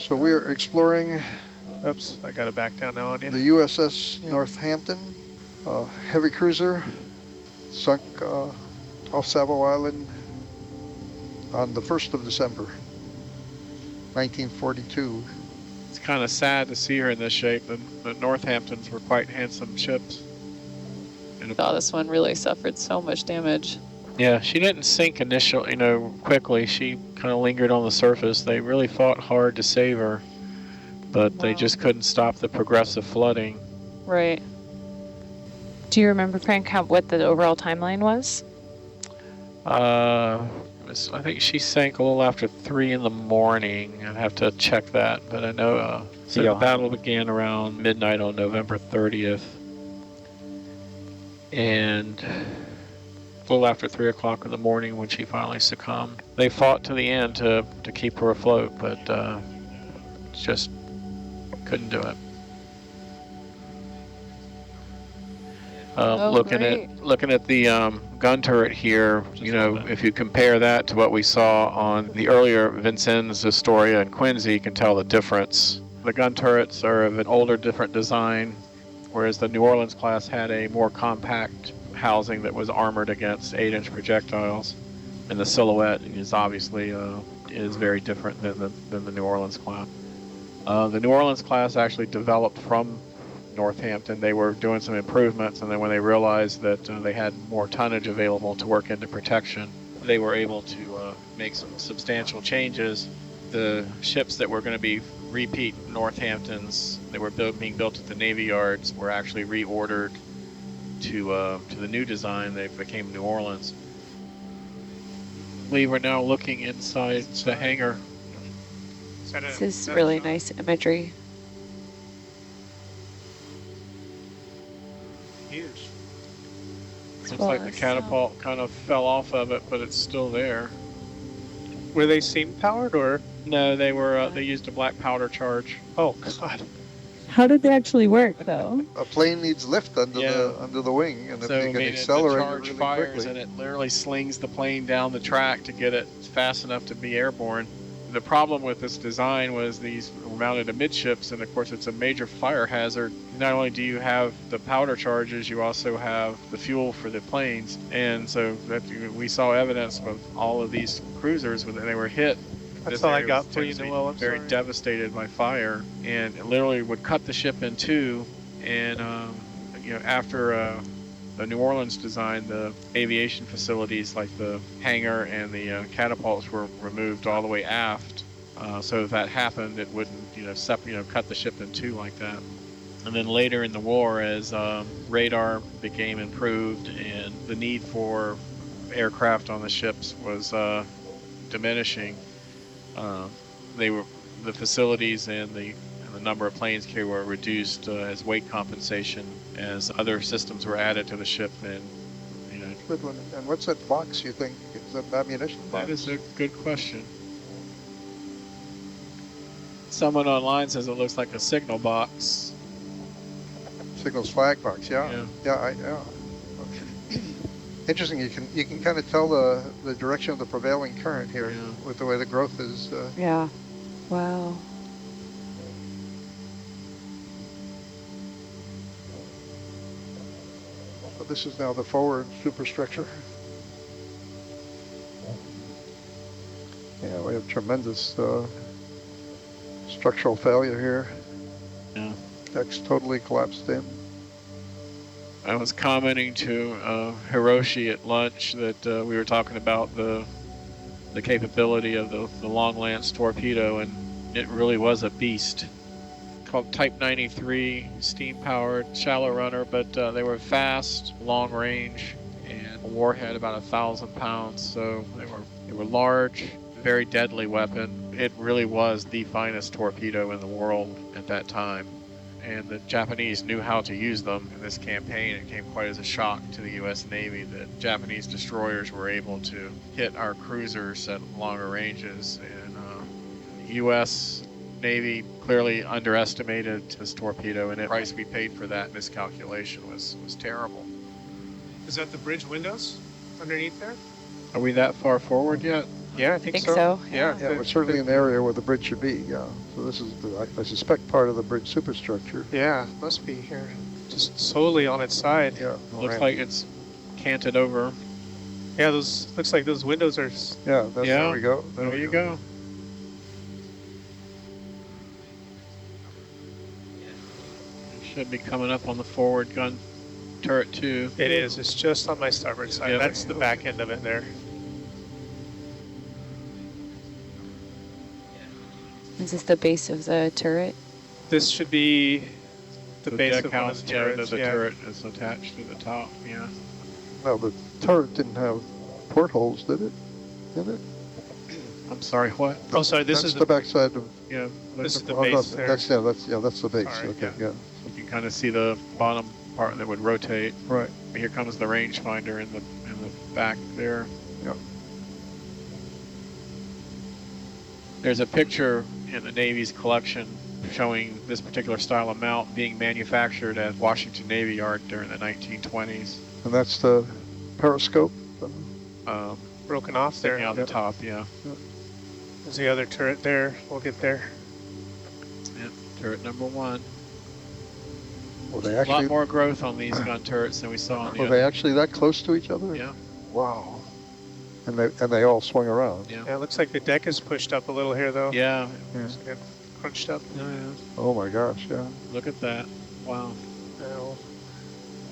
So we are exploring Oops, I got to back down now on you. the USS Northampton, heavy cruiser, sunk off Savo Island on the 1st of December, 1942. It's kind of sad to see her in this shape. The Northamptons were quite handsome ships. Oh, this one really suffered so much damage. Yeah, she didn't sink initially, quickly. She kind of lingered on the surface. They really fought hard to save her, but they just couldn't stop the progressive flooding. Right. Do you remember, Frank, what the overall timeline was? I think she sank a little after 3 in the morning. I'd have to check that, but I know so the battle began around midnight on November 30th. And a little after 3 o'clock in the morning when she finally succumbed. They fought to the end to keep her afloat, but just couldn't do it. Looking at the gun turret here, if you compare that to what we saw on the earlier Vincennes, Astoria, and Quincy, you can tell the difference. The gun turrets are of an older, different design, whereas the New Orleans class had a more compact housing that was armored against 8-inch projectiles, and the silhouette is obviously is very different than the New Orleans class. The New Orleans class actually developed from Northampton. They were doing some improvements, and then when they realized that they had more tonnage available to work into protection, they were able to make some substantial changes. The ships that were going to be repeat Northamptons that were being built at the Navy Yards were actually reordered to the new design. They became New Orleans. I believe we're now looking inside the hangar. This is really nice imagery. Huge. Looks like the catapult kind of fell off of it, but it's still there. Were they steam powered or? No, they were. They used a black powder charge. Oh God. How did they actually work, though? A plane needs lift under the wing, and if so you can accelerate the charge it really fires quickly, and it literally slings the plane down the track to get it fast enough to be airborne. The problem with this design was these were mounted amidships, and of course it's a major fire hazard. Not only do you have the powder charges, you also have the fuel for the planes, and so we saw evidence of all of these cruisers when they were hit. That's all I got for you, Noel. I'm very sorry. devastated by fire, and it literally would cut the ship in two. And after the New Orleans design, the aviation facilities like the hangar and the catapults were removed all the way aft. So if that happened, it wouldn't cut the ship in two like that. And then later in the war, as radar became improved and the need for aircraft on the ships was diminishing, the facilities and the number of planes carried were reduced as weight compensation as other systems were added to the ship. And good one. And what's that box, you think? Is that ammunition box? That is a good question. Someone online says it looks like a signal box. Signals flag box, yeah. Yeah. Okay. Interesting. You can kind of tell the direction of the prevailing current here with the way the growth is. Yeah. Wow. So this is now the forward superstructure. Yeah, we have tremendous structural failure here. Yeah. Deck's totally collapsed in. I was commenting to Hiroshi at lunch that we were talking about the capability of the long lance torpedo, and it really was a beast. Called Type 93, steam powered, shallow runner, but they were fast, long range, and a warhead about 1,000 pounds. So they were large, very deadly weapon. It really was the finest torpedo in the world at that time. And the Japanese knew how to use them in this campaign. It came quite as a shock to the U.S. Navy that Japanese destroyers were able to hit our cruisers at longer ranges. And the U.S. Navy clearly underestimated this torpedo, and the price we paid for that miscalculation was terrible. Is that the bridge windows underneath there? Are we that far forward yet? Yeah, I I think think so. so. Yeah. Yeah, we're certainly in the area where the bridge should be, yeah. So this is, I suspect, part of the bridge superstructure. Yeah, must be here. Just solely on its side. Yeah. Looks like it's canted over. Yeah, those looks like those windows are. Yeah, there we go. There you go. Should be coming up on the forward gun turret too. It is. It's just on my starboard side. Yeah. That's the back end of it there. Is this the base of the turret? This should be the base deck of one house, of the yeah, turrets. the turret is attached to the top. Yeah. No, the turret didn't have portholes, did it? Did it? I'm sorry. What? Oh, sorry. This That's is the backside of. Yeah. This is the Oh, no, base there. that's the base. All right, Okay, yeah. yeah. You can kind of see the bottom part that would rotate. Right. Here comes the rangefinder in the back there. Yep. There's a picture in the Navy's collection showing this particular style of mount being manufactured at Washington Navy Yard during the 1920s. And that's the periscope. Broken off there. Sticking out the top, yeah. There's the other turret there. We'll get there. Yep, turret number 1. Were they A lot actually? more growth on these gun turrets than we saw on the Were other. they actually that close to each other? Yeah. Wow. And they all swung around. Yeah. Yeah, it looks like the deck is pushed up a little here though. Yeah. It's getting crunched up. Yeah. Oh my gosh, yeah. Look at that. Wow.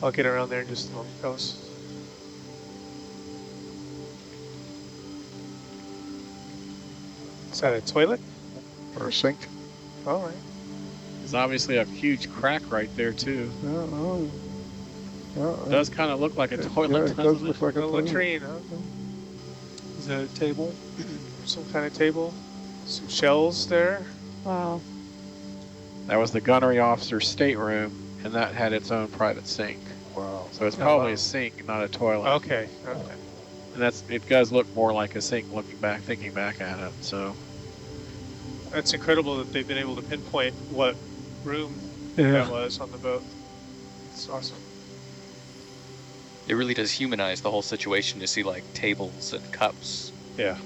I'll get around there in just a moment, fellas. Is that a toilet? Or a sink. All right. There's obviously a huge crack right there too. Yeah, oh. Yeah, It does kind of look like a yeah, toilet. it does look like A a toilet. latrine, huh? Is that a table? Some kind of table? Some shells there? Wow. That was the gunnery officer's stateroom, and that had its own private sink. Wow. So it's Oh, probably wow. a sink, not a toilet. Okay. And it does look more like a sink looking back, thinking back at it. So That's incredible that they've been able to pinpoint what room that was on the boat. It's awesome. It really does humanize the whole situation to see like tables and cups, Yeah.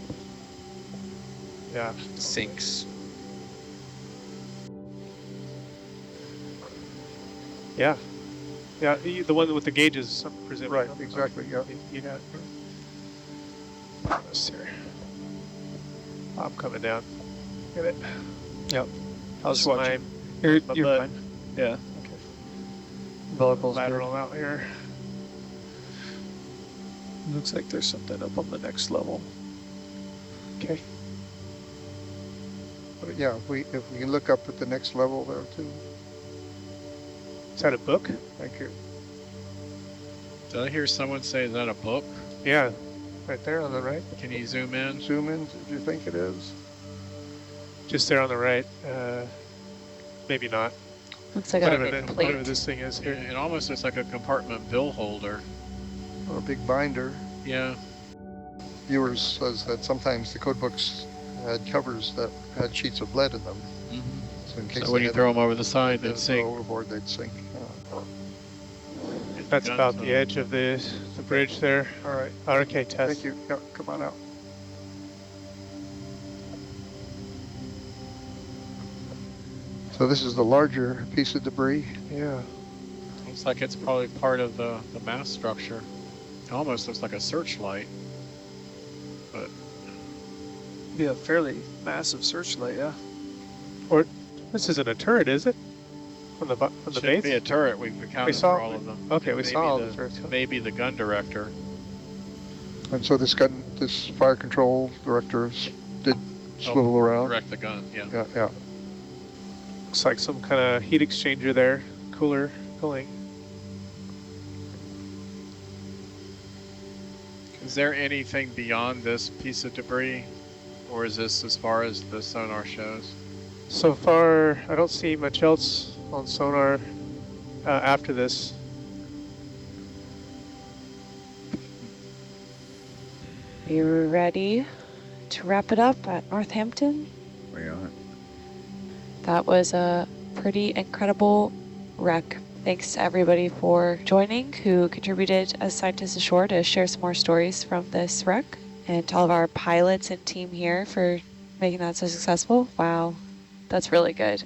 Yeah. sinks. Yeah. Yeah, the one with the gauges, I'm presuming. Right, exactly, yeah. You got this here. I'm coming down. Get it. Yep. How's Just my, You're my fine. butt? Yeah. Okay. Volleyball's Lateral out here. good. Looks like there's something up on the next level. Okay. But yeah, if we can look up at the next level there too. Is that a book? Thank you. did I hear someone say, is that a book? Yeah. Right there on the right. Can you zoom in? Zoom in, do you think it is? Just there on the right. Maybe not. Looks like Whatever, a whatever plate. this thing is here. It almost looks like a compartment bill holder. Or a big binder. Yeah. Viewers says that sometimes the code books had covers that had sheets of lead in them. So in case So when they you had throw them over the side, to they'd sink. go overboard, they'd sink. That's about the edge of the bridge there. All right. Okay, Tess. Thank you. Yeah, come on out. So this is the larger piece of debris. Yeah. Looks like it's probably part of the mast structure. It almost looks like a searchlight. But Be a fairly massive searchlight, yeah. Or this isn't a turret, is it? From the should base? be a turret. We've accounted saw- for all of them. Okay, we Maybe saw all the turrets. Maybe the gun director. And so this fire control director did swivel around. Direct the gun, yeah. Yeah, yeah. Looks like some kind of heat exchanger there. Cooler cooling. Is there anything beyond this piece of debris? Or is this as far as the sonar shows? So far, I don't see much else on sonar after this. Are you ready to wrap it up at Northampton? We are. That was a pretty incredible wreck. Thanks to everybody for joining who contributed as scientists ashore to share some more stories from this wreck. And to all of our pilots and team here for making that so successful. Wow, that's really good.